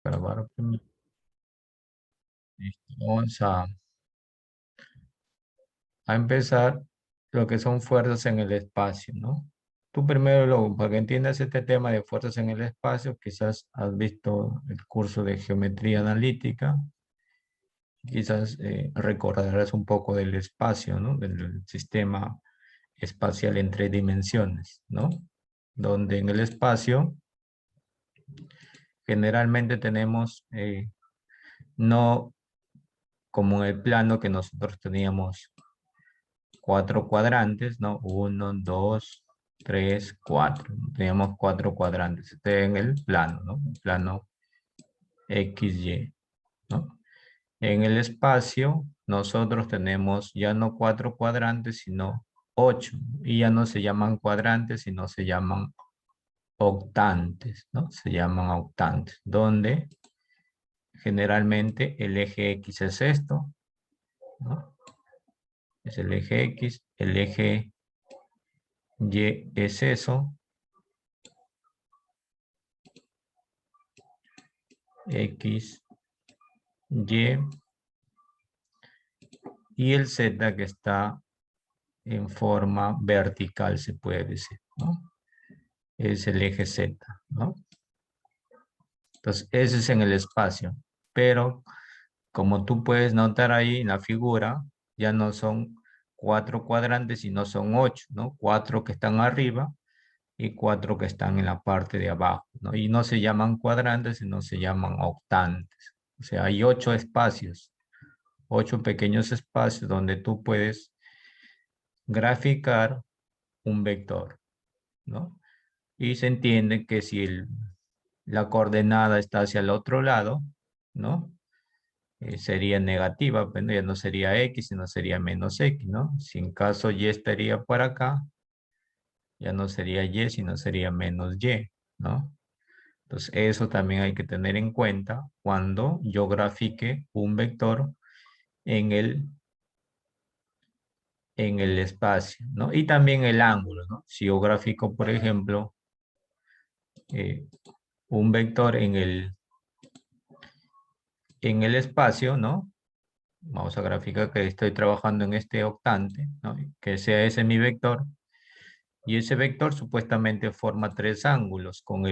grabar primero. Listo. Vamos a empezar lo que son fuerzas en el espacio, ¿no? Tú primero, para que entiendas este tema de fuerzas en el espacio, quizás has visto el curso de geometría analítica, quizás recordarás un poco del espacio, ¿no? Del sistema espacial en tres dimensiones, ¿no? Donde en el espacio generalmente tenemos, no como en el plano que nosotros teníamos cuatro cuadrantes, ¿no? Uno, dos, tres, cuatro. Teníamos cuatro cuadrantes. Este en el plano, ¿no? El plano XY, ¿no? En el espacio, nosotros tenemos ya no cuatro cuadrantes, sino ocho. Y ya no se llaman cuadrantes, sino se llaman octantes, ¿no? Se llaman octantes, donde generalmente el eje X es esto, ¿no? Es el eje X, el eje Y es eso, X, y el Z que está en forma vertical, se puede decir, ¿no? Es el eje Z, ¿no? Entonces, ese es en el espacio, pero como tú puedes notar ahí en la figura, ya no son cuatro cuadrantes, sino son ocho, ¿no? Cuatro que están arriba y cuatro que están en la parte de abajo, ¿no? Y no se llaman cuadrantes, sino se llaman octantes. O sea, hay ocho espacios, ocho pequeños espacios donde tú puedes graficar un vector, ¿no? Y se entiende que si la coordenada está hacia el otro lado, ¿no? Sería negativa, pero ya no sería X, sino sería menos X, ¿no? Si en caso Y estaría por acá, ya no sería Y, sino sería menos Y, ¿no? Entonces, eso también hay que tener en cuenta cuando yo grafique un vector en el espacio, ¿no? Y también el ángulo, ¿no? Si yo grafico, por ejemplo, eh, un vector en el espacio, ¿no? Vamos a graficar que estoy trabajando en este octante, ¿no? Que sea ese mi vector. Y ese vector supuestamente forma tres ángulos con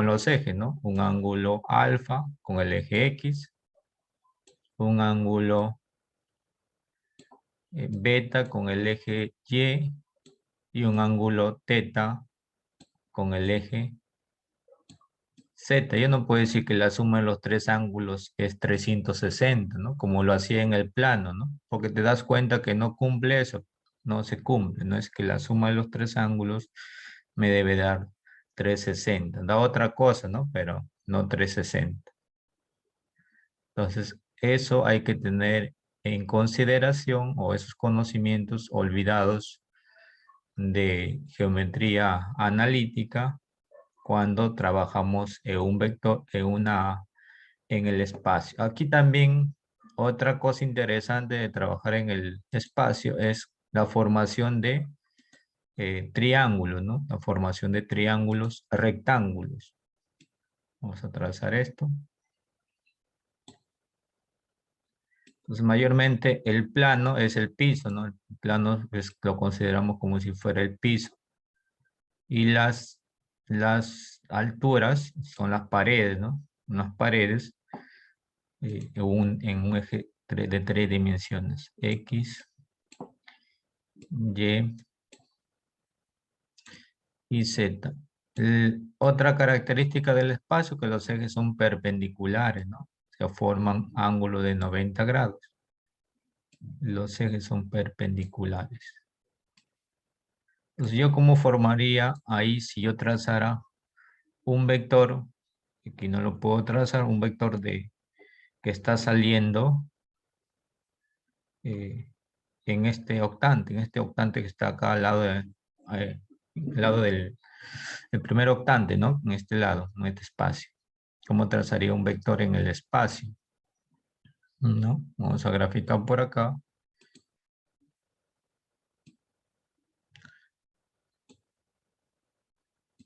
los ejes, ¿no? Un ángulo alfa con el eje X, un ángulo beta con el eje y un ángulo teta con el eje Z. Yo no puedo decir que la suma de los tres ángulos es 360, ¿no? Como lo hacía en el plano, ¿no? Porque te das cuenta que no cumple eso, no se cumple, no es que la suma de los tres ángulos me debe dar 360. Da otra cosa, ¿no? Pero no 360. Entonces, eso hay que tener en consideración, o esos conocimientos olvidados de geometría analítica cuando trabajamos en un vector, en el espacio. Aquí también otra cosa interesante de trabajar en el espacio es la formación de triángulos, ¿no? La formación de triángulos rectángulos. Vamos a trazar esto. Entonces, mayormente el plano es el piso, ¿no? El plano lo consideramos como si fuera el piso. Y las alturas son las paredes, ¿no? Unas paredes en un eje de tres dimensiones. X, Y Z. Otra característica del espacio que los ejes son perpendiculares, ¿no? Se forman ángulos de 90 grados. Los ejes son perpendiculares. Entonces, ¿yo cómo formaría ahí si yo trazara un vector? Aquí no lo puedo trazar, un vector que está saliendo eh, en este octante que está acá al lado del el primer octante, ¿no? En este lado, en este espacio. ¿Cómo trazaría un vector en el espacio? ¿No? Vamos a graficar por acá.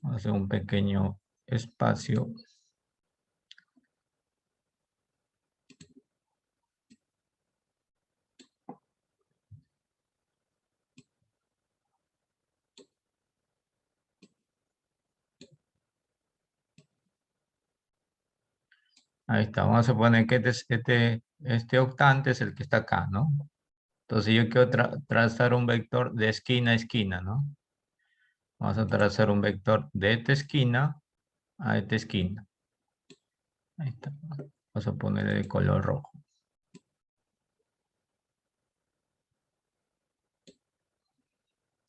Vamos a hacer un pequeño espacio. Ahí está. Vamos a poner que este octante es el que está acá, ¿no? Entonces yo quiero trazar un vector de esquina a esquina, ¿no? Vamos a trazar un vector de esta esquina a esta esquina. Ahí está. Vamos a ponerle de color rojo.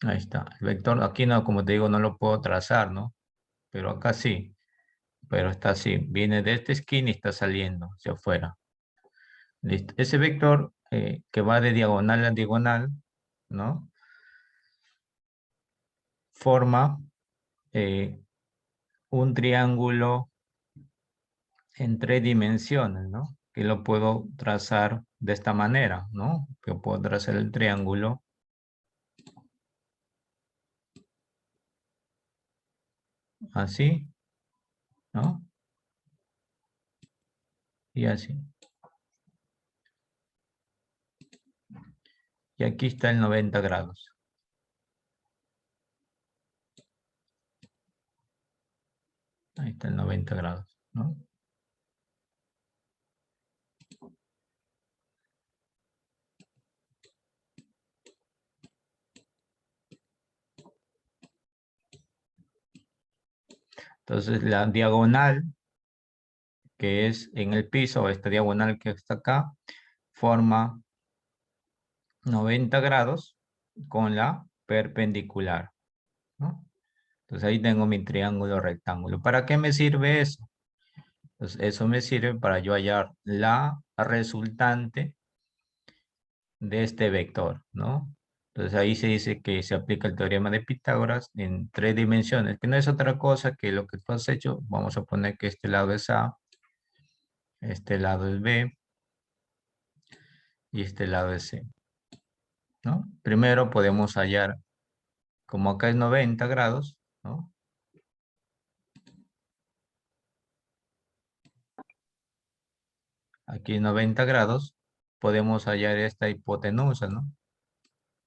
Ahí está. El vector aquí no, como te digo, no lo puedo trazar, ¿no? Pero acá sí. Pero está así. Viene de esta esquina y está saliendo hacia afuera. Listo. Ese vector que va de diagonal a diagonal, ¿no? Forma un triángulo en 3 dimensiones, ¿no? Que lo puedo trazar de esta manera, ¿no? Que puedo trazar el triángulo así, ¿no? Y así. Y aquí está el 90 grados. Ahí está el 90 grados, ¿no? Entonces la diagonal que es en el piso, esta diagonal que está acá, forma 90 grados con la perpendicular, ¿no? Entonces ahí tengo mi triángulo rectángulo. ¿Para qué me sirve eso? Pues eso me sirve para yo hallar la resultante de este vector, ¿no? Entonces ahí se dice que se aplica el teorema de Pitágoras en 3 dimensiones, que no es otra cosa que lo que tú has hecho. Vamos a poner que este lado es A, este lado es B y este lado es C, ¿no? Primero podemos hallar, como acá es 90 grados, ¿no? Aquí es 90 grados, podemos hallar esta hipotenusa, ¿no?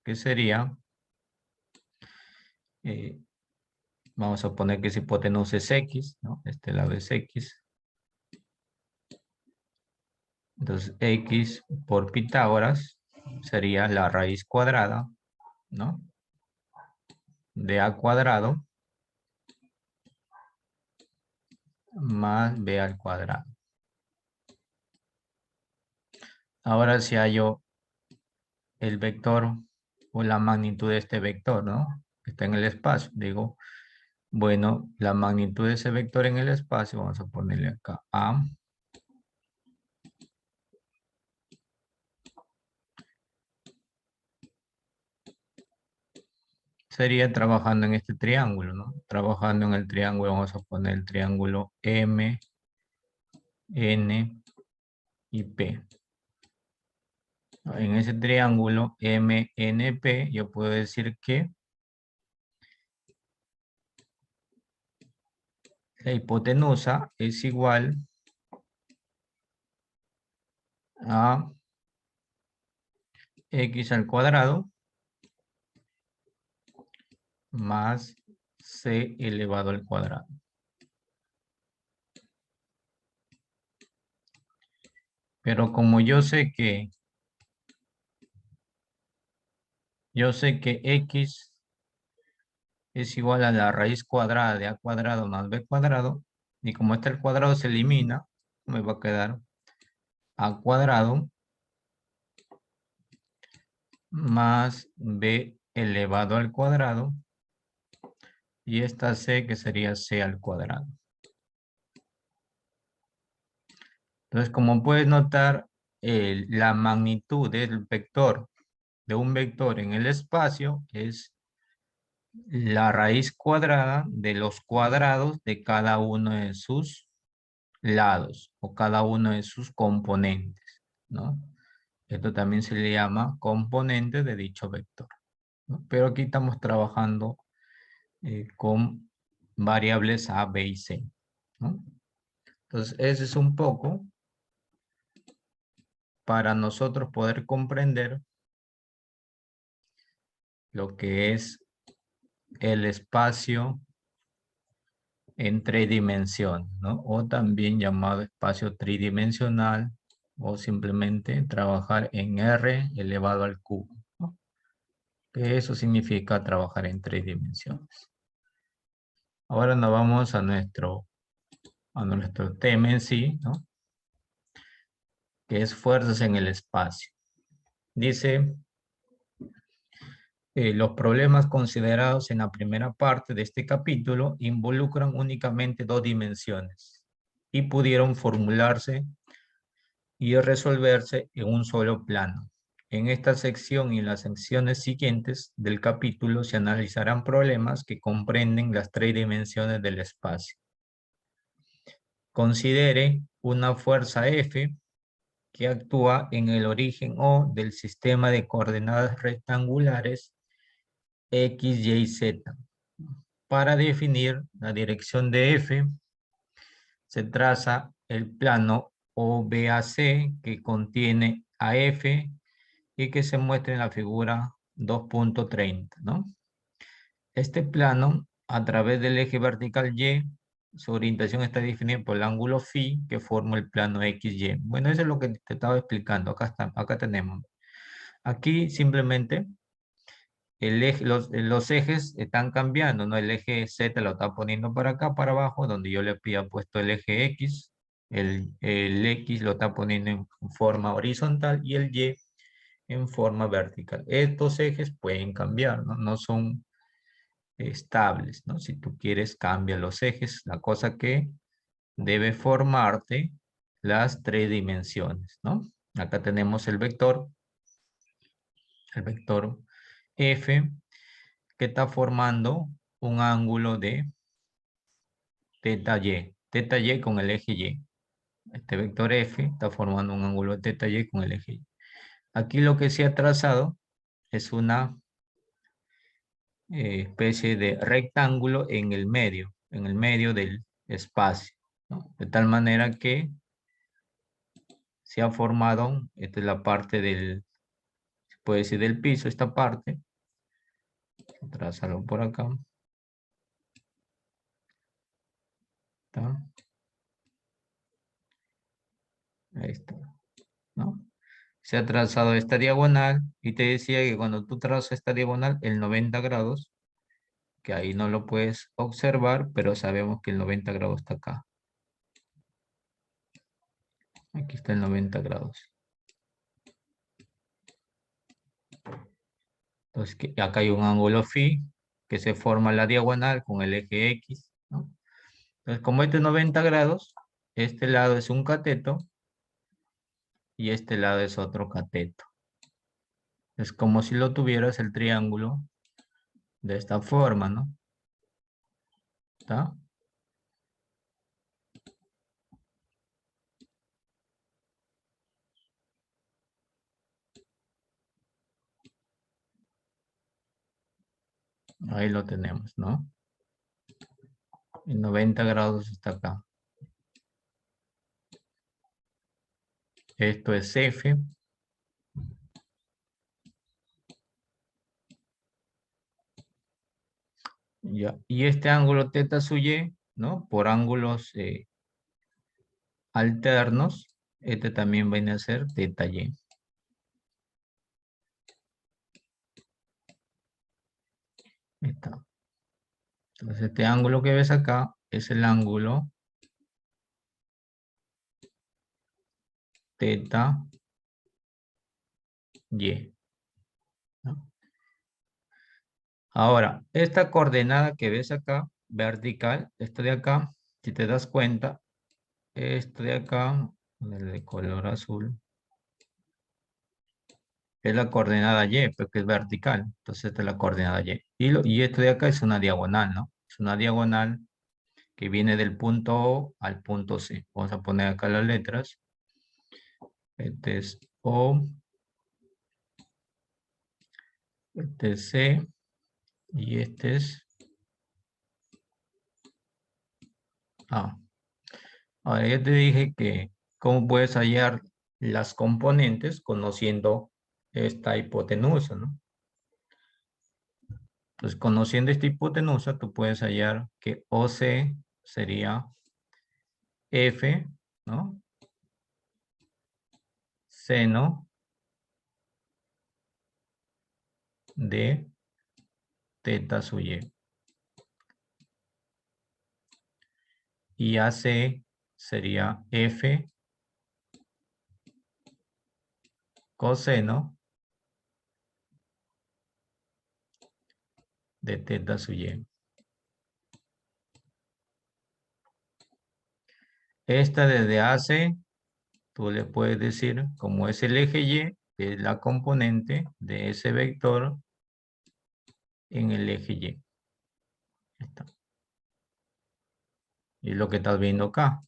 Que sería, eh, vamos a poner que esa hipotenusa es X, ¿no? Este lado es X. Entonces, X por Pitágoras sería la raíz cuadrada, ¿no? De A cuadrado más B al cuadrado. Ahora si hallo el vector o la magnitud de este vector, ¿no? Que está en el espacio. Digo, bueno, la magnitud de ese vector en el espacio, vamos a ponerle acá A. Sería trabajando en este triángulo, ¿no? Trabajando en el triángulo, vamos a poner el triángulo M, N y P. En ese triángulo MNP, yo puedo decir que la hipotenusa es igual a X al cuadrado más C elevado al cuadrado. Pero como yo sé que X es igual a la raíz cuadrada de A cuadrado más B cuadrado, y como este al cuadrado se elimina, me va a quedar A cuadrado más B elevado al cuadrado, y esta C que sería C al cuadrado. Entonces, como puedes notar, la magnitud del vector, de un vector en el espacio, es la raíz cuadrada de los cuadrados de cada uno de sus lados o cada uno de sus componentes, ¿no? Esto también se le llama componente de dicho vector, ¿no? Pero aquí estamos trabajando con variables A, B y C, ¿no? Entonces, ese es un poco para nosotros poder comprender lo que es el espacio en 3 dimensiones, ¿no? O también llamado espacio tridimensional, o simplemente trabajar en R elevado al cubo, ¿no? Que eso significa trabajar en 3 dimensiones. Ahora nos vamos a nuestro tema en sí, ¿no? Que es fuerzas en el espacio. Dice, los problemas considerados en la primera parte de este capítulo involucran únicamente 2 dimensiones y pudieron formularse y resolverse en un solo plano. En esta sección y en las secciones siguientes del capítulo se analizarán problemas que comprenden las 3 dimensiones del espacio. Considere una fuerza F que actúa en el origen O del sistema de coordenadas rectangulares X, Y, Z. Para definir la dirección de F, se traza el plano OBAC que contiene a F y que se muestra en la figura 2.30, ¿no? Este plano, a través del eje vertical Y, su orientación está definida por el ángulo φ que forma el plano XY. Bueno, eso es lo que te estaba explicando. Acá tenemos. Aquí simplemente los ejes están cambiando, ¿no? El eje Z lo está poniendo para acá, para abajo, donde yo le había puesto el eje X. El X lo está poniendo en forma horizontal y el Y en forma vertical. Estos ejes pueden cambiar, ¿no? No son estables, ¿no? Si tú quieres, cambia los ejes. La cosa que debe formarte las 3 dimensiones, ¿no? Acá tenemos el vector F, que está formando un ángulo de teta y con el eje Y. Este vector F está formando un ángulo de teta y con el eje Y. Aquí lo que se ha trazado es una especie de rectángulo en el medio del espacio, ¿no? De tal manera que se ha formado, esta es la parte del, se puede decir del piso, esta parte, trázalo por acá, ¿está? Ahí está, ¿no? Se ha trazado esta diagonal y te decía que cuando tú trazas esta diagonal, el 90 grados, que ahí no lo puedes observar, pero sabemos que el 90 grados está acá. Aquí está el 90 grados. Entonces, acá hay un ángulo φ que se forma la diagonal con el eje X, ¿no? Entonces, como este es 90 grados, este lado es un cateto y este lado es otro cateto. Es como si lo tuvieras el triángulo de esta forma, ¿no? ¿Está? Ahí lo tenemos, ¿no? El 90 grados está acá. Esto es F. Ya. Y este ángulo teta sub y, ¿no? Por ángulos alternos, este también viene a ser teta y. Ahí está. Entonces este ángulo que ves acá es el ángulo teta y, ¿no? Ahora, esta coordenada que ves acá, vertical, esto de acá, si te das cuenta, esto de acá, el de color azul, es la coordenada y, porque es vertical. Entonces esta es la coordenada y. Y esto de acá es una diagonal, ¿no? Es una diagonal que viene del punto O al punto C. Vamos a poner acá las letras. Este es O, este es C, y este es A. Ahora ya te dije que cómo puedes hallar las componentes conociendo esta hipotenusa, ¿no? Entonces, conociendo esta hipotenusa, tú puedes hallar que OC sería F, ¿no? Seno de teta sub y. Y AC sería F coseno de teta sub y. Esta desde AC, tú le puedes decir, como es el eje Y, es la componente de ese vector en el eje Y. Ahí está. Y lo que estás viendo acá.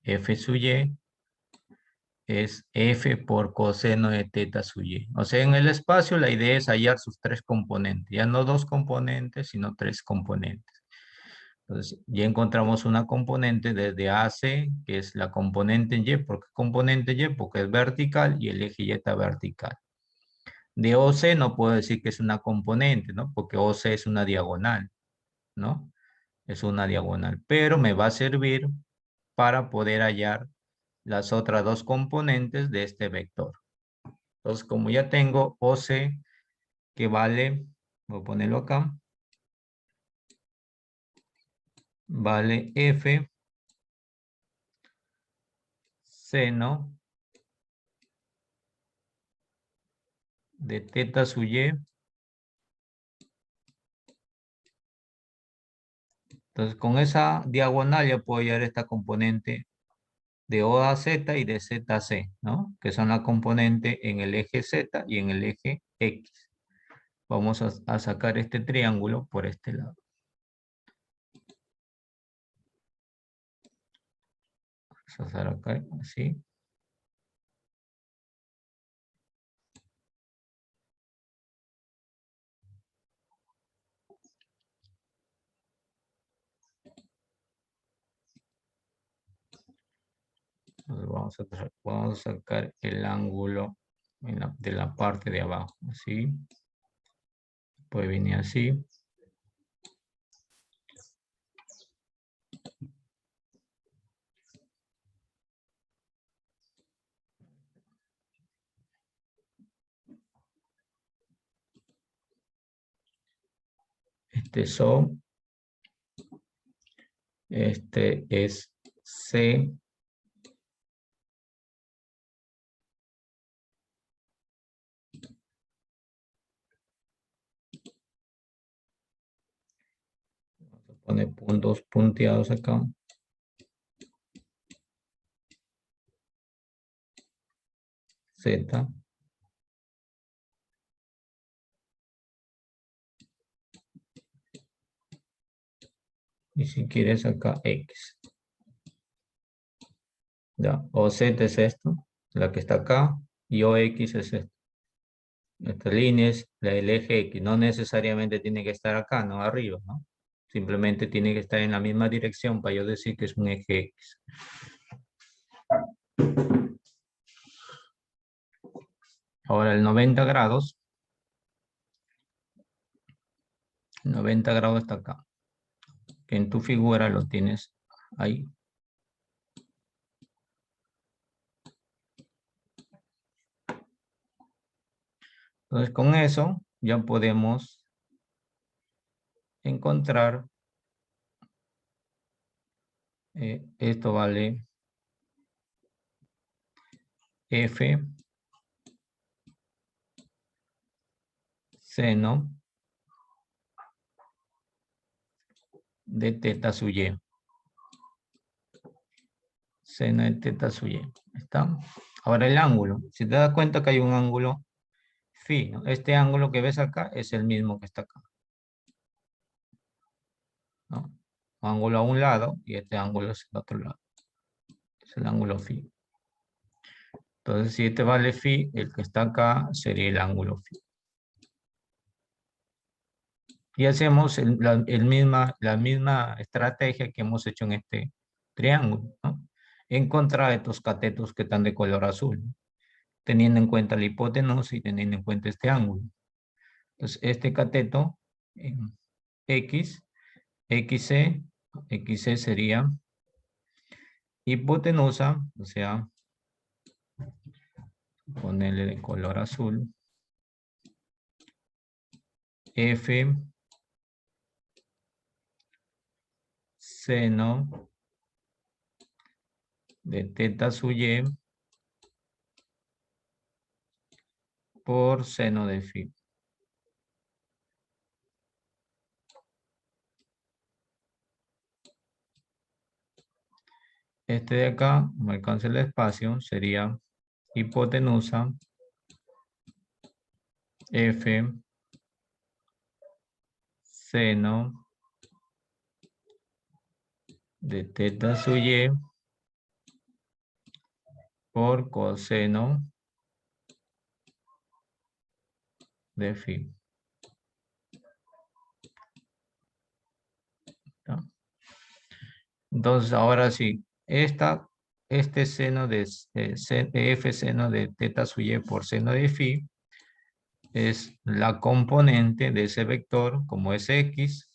F sub Y es F por coseno de teta sub Y. O sea, en el espacio la idea es hallar sus tres componentes. Ya no dos componentes, sino tres componentes. Entonces, ya encontramos una componente desde AC, que es la componente Y. ¿Por qué componente Y? Porque es vertical y el eje Y está vertical. De OC no puedo decir que es una componente, ¿no? Porque OC es una diagonal, ¿no? Es una diagonal. Pero me va a servir para poder hallar las otras dos componentes de este vector. Entonces, como ya tengo OC que vale, voy a ponerlo acá, vale F seno de teta sub Y. Entonces, con esa diagonal ya puedo hallar esta componente de O a Z y de Z a C, ¿no? Que son la componente en el eje Z y en el eje X. Vamos a sacar este triángulo por este lado. Vamos a hacer acá, así. Entonces vamos a sacar el ángulo de la parte de abajo, así. Puede venir así. Este son, este es C. Vamos a poner puntos punteados acá. Z. Y si quieres acá X. Ya, OZ es esto, la que está acá, y OX es esto. Esta línea es la del eje X, no necesariamente tiene que estar acá, no arriba, ¿no? Simplemente tiene que estar en la misma dirección para yo decir que es un eje X. Ahora el 90 grados. 90 grados está acá. Que en tu figura lo tienes ahí. Entonces con eso ya podemos encontrar, esto vale F seno de teta sub Y. Seno de teta sub Y. ¿Está? Ahora el ángulo. Si te das cuenta que hay un ángulo phi, ¿no? Este ángulo que ves acá es el mismo que está acá, ¿no? Ángulo a un lado y este ángulo es el otro lado. Es el ángulo phi. Entonces, si este vale phi, el que está acá sería el ángulo phi. Y hacemos la misma estrategia que hemos hecho en este triángulo, ¿no? Encontrar estos catetos que están de color azul, ¿no? Teniendo en cuenta la hipotenusa y teniendo en cuenta este ángulo. Entonces, este cateto X, XC sería hipotenusa, o sea, ponerle de color azul, F seno de teta sub y por seno de phi. Este de acá, no alcanza el espacio, sería hipotenusa F seno de teta sub y por coseno de phi. ¿Está? Entonces, ahora sí, este seno de F seno de teta sub y por seno de phi es la componente de ese vector, como es X,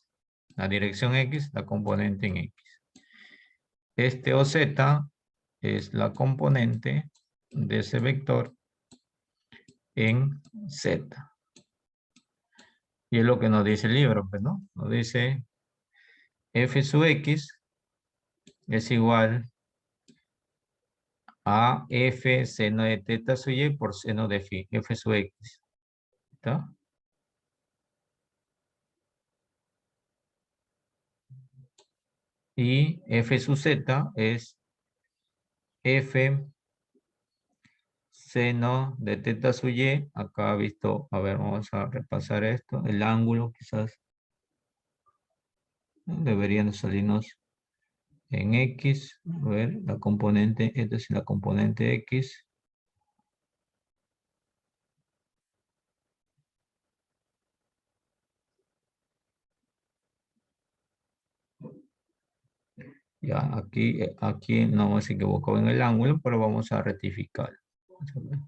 la dirección X, la componente en X. Este OZ es la componente de ese vector en Z. Y es lo que nos dice el libro, pues, ¿no? Nos dice F sub X es igual a F seno de teta sub y por seno de phi, F sub X. ¿Está? Y F sub Z es F seno de teta sub y, acá visto, a ver, vamos a repasar esto, el ángulo quizás deberían salirnos en X, a ver, la componente, esta es la componente X, ya, aquí no hemos equivocado en el ángulo, pero vamos a rectificar. Vamos a ver.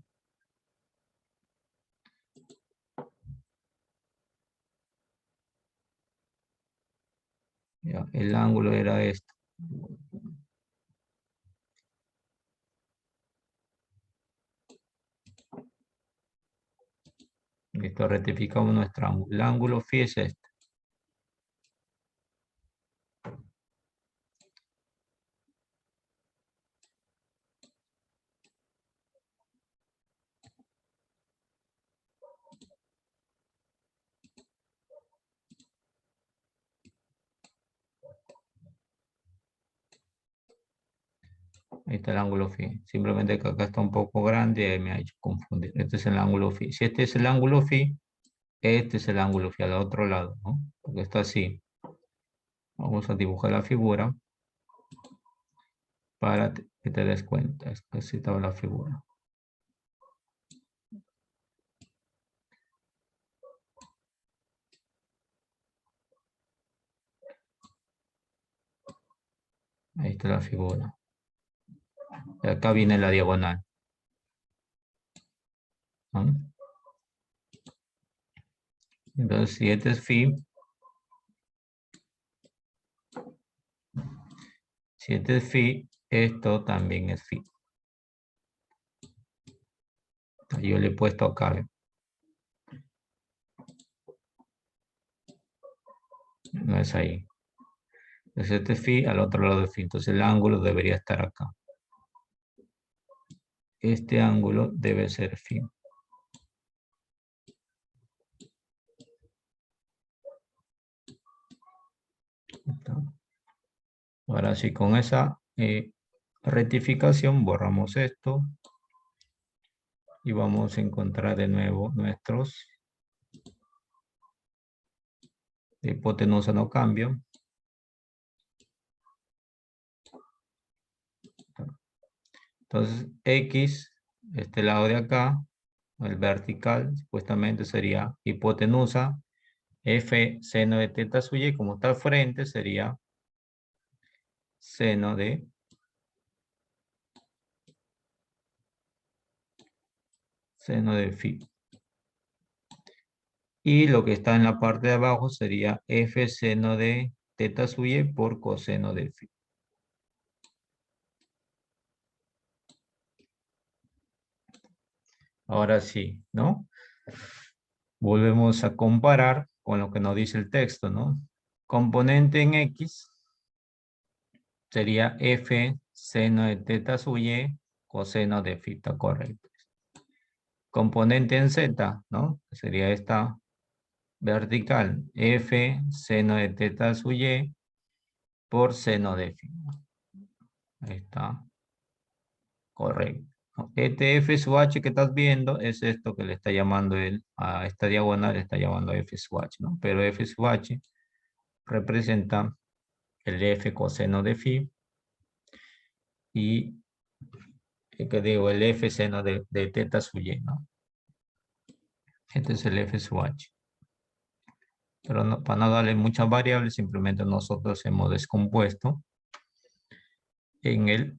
Ya, el ángulo era esto. Listo, rectificamos nuestro ángulo. El ángulo phi es este. Ahí está el ángulo phi. Simplemente que acá está un poco grande y me ha hecho confundir. Este es el ángulo phi. Si este es el ángulo phi, este es el ángulo phi al otro lado, ¿no? Porque está así. Vamos a dibujar la figura para que te des cuenta. Así estaba la figura. Ahí está la figura. Y acá viene la diagonal, ¿no? Entonces, si este es phi, si este es phi, esto también es phi. Yo le he puesto acá, ¿eh? No es ahí. Entonces este es phi, al otro lado es phi. Entonces el ángulo debería estar acá. Este ángulo debe ser phi. Ahora sí, con esa rectificación borramos esto y vamos a encontrar de nuevo nuestros. La hipotenusa no cambia. Entonces X, este lado de acá, el vertical, supuestamente sería hipotenusa, F seno de teta sub y, como está al frente, sería seno de phi. Y lo que está en la parte de abajo sería f seno de teta sub y por coseno de phi. Ahora sí, ¿no? Volvemos a comparar con lo que nos dice el texto, ¿no? Componente en X sería f seno de teta sub y coseno de phi, está correcto. Componente en Z, ¿no? Sería esta vertical, f seno de teta sub y por seno de phi. Ahí está, correcto. Este f sub h que estás viendo es esto que le está llamando él, a esta diagonal le está llamando f sub h, ¿no? Pero f sub h representa el f coseno de phi y, que digo, el f seno de teta sub y, ¿no? Este es el f sub h. Pero no, para no darle muchas variables, simplemente nosotros hemos descompuesto en el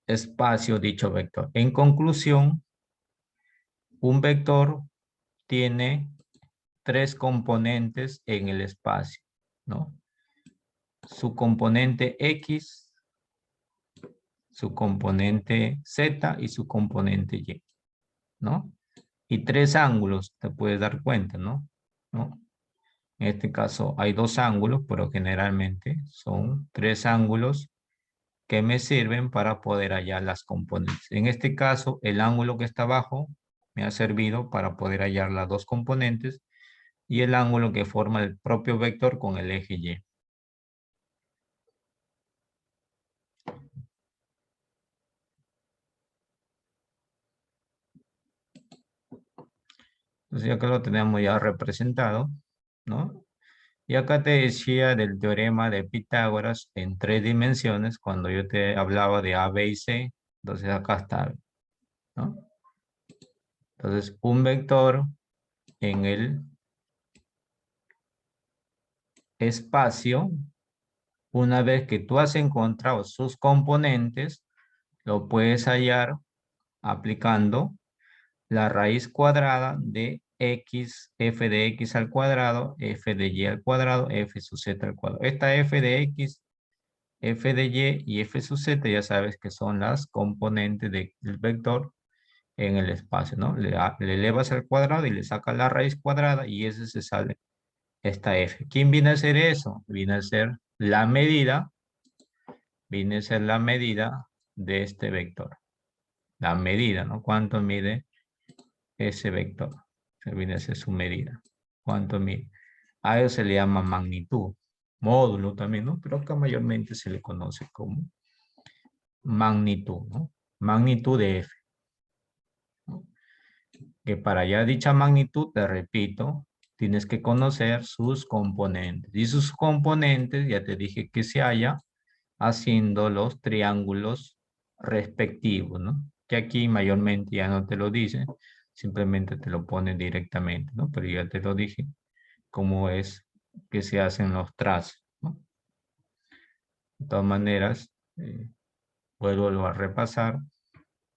espacio dicho vector. En conclusión, un vector tiene tres componentes en el espacio, ¿no? Su componente X, su componente Z y su componente Y, ¿no? Y tres ángulos, te puedes dar cuenta, ¿no? En este caso hay dos ángulos, pero generalmente son tres ángulos que me sirven para poder hallar las componentes. En este caso, el ángulo que está abajo me ha servido para poder hallar las dos componentes y el ángulo que forma el propio vector con el eje Y. Entonces acá lo tenemos ya representado, ¿no? Y acá te decía del teorema de Pitágoras en tres dimensiones, cuando yo te hablaba de A, B y C, entonces acá está, ¿no? Entonces un vector en el espacio, una vez que tú has encontrado sus componentes, lo puedes hallar aplicando la raíz cuadrada de x, f de x al cuadrado, f de y al cuadrado, f sub z al cuadrado. Esta f de x, f de y f sub z ya sabes que son las componentes del vector en el espacio, ¿no? Le elevas al cuadrado y le sacas la raíz cuadrada y ese se sale esta f. ¿Quién viene a ser eso? Viene a ser la medida, viene a ser la medida de este vector. La medida, ¿no? ¿Cuánto mide ese vector? Se viene a ser su medida. ¿Cuánto mide? A eso se le llama magnitud. Módulo también, ¿no? Pero acá mayormente se le conoce como magnitud, ¿no? Magnitud de F, ¿no? Que para ya dicha magnitud, te repito, tienes que conocer sus componentes. Y sus componentes, ya te dije que se halla haciendo los triángulos respectivos, ¿no? Que aquí mayormente ya no te lo dice, simplemente te lo pone directamente, ¿no? Pero ya te lo dije, cómo es que se hacen los trazos, ¿no? De todas maneras, vuelvo a repasar,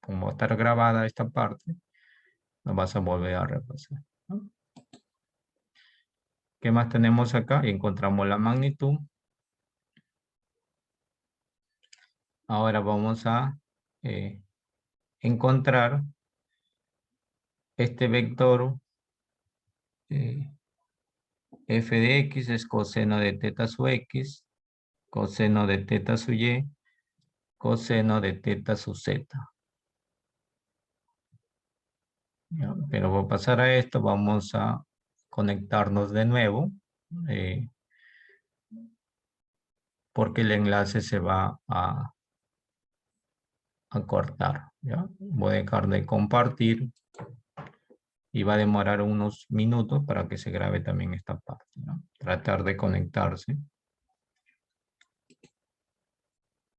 como va a estar grabada esta parte, la vas a volver a repasar, ¿no? ¿Qué más tenemos acá? Encontramos la magnitud. Ahora vamos a encontrar este vector f de x es coseno de teta sub x, coseno de teta sub y, coseno de teta sub z. ¿Ya? Pero para pasar a esto vamos a conectarnos de nuevo, porque el enlace se va a cortar, ¿ya? Voy a dejar de compartir y va a demorar unos minutos para que se grabe también esta parte, ¿no? Tratar de conectarse.